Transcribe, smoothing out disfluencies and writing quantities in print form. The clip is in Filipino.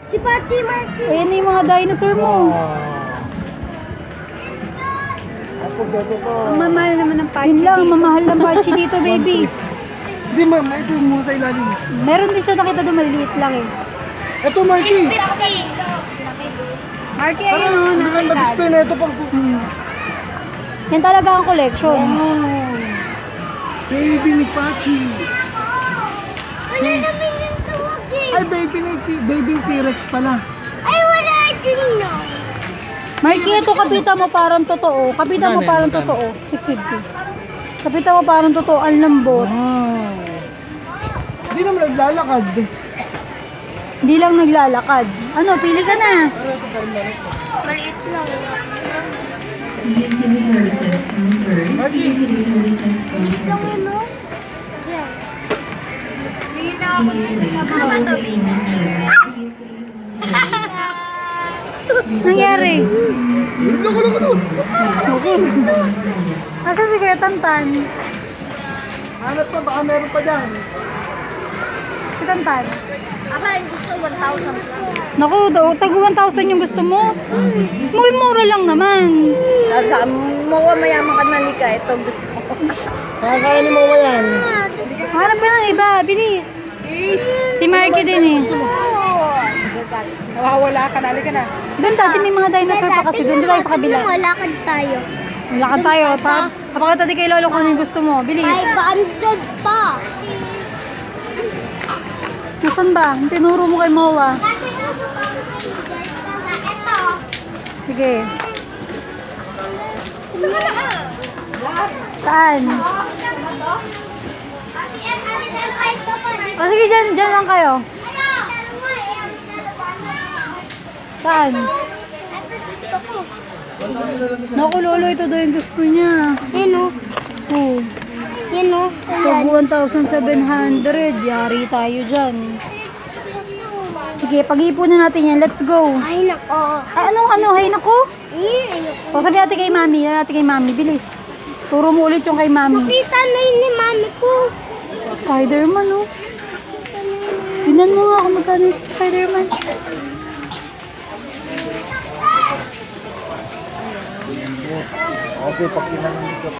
Si Pachi Marky. Ayan na yung mga dinosaur mo. Tapos ito pa. Ang mamahal naman ng Pachi. Yun lang, mamahal ng Pachi dito, baby. Hindi ma'am, ito yung muna sa ilalim. Meron din siya nakita doon, maliliit lang eh. Ito Marky. 650. Marky, Parang ayun o, maganda nakita. display na ito pang Yan talaga ang collection. Wow. Baby ni Pachi. Wala naman yung tawag eh. Ay, baby T-Rex pala. Ay, wala din no. Marky, ito kapita mo parang totoo. Kapita mo parang totoo. 650. Kapita mo parang totoo. Ang lambot. Wow. Hindi naman naglalakad. Hindi lang naglalakad. Ano, pili ka na. Maliit lang. Marky. Maliit lang yun, no? Yan. Ano ba to, baby? Nangyari. Loko. Asa si Kuya Tantan? Hanap pa, baka meron pa dyan. Si Tantan. Aba, yung gusto 1,000 lang. Naku, tag 1,000 yung gusto mo. Muy mura lang naman. Mawa mayaman ka na lika. Ito gusto ko. Kaya ni Mama yan. Hanap ka ng iba, bilis. Si Marky din eh. Nawawala ka na lika na. Doon dati may mga dinosaur pa kasi. Doon tayo sa kabila. Lakad tayo. Lakad tayo. Kapakita di kay Lolo kung ano yung gusto mo. Bilis. 500 pa. Nasaan ba? Tinuro mo kay Moa. Sige. Saan? O sige, dyan lang kayo. Saan? Naku, Lolo, ito daw yung gusto niya. Yan o. Oh. Yan o. Pag 1,700, yari tayo dyan. Sige, pag-ipunan natin yan. Let's go. Ay, nako. Ay, ano? Hay nako. Ayoko. O, sabi natin kay Mami. Natin kay Mami. Bilis. Turo mo ulit yung kay Mami. Nakita na yun ni mami ko. Spider-Man, oh. Tingnan mo nga kung magkano yung Spider-Man. Kasi pag tinanong dito.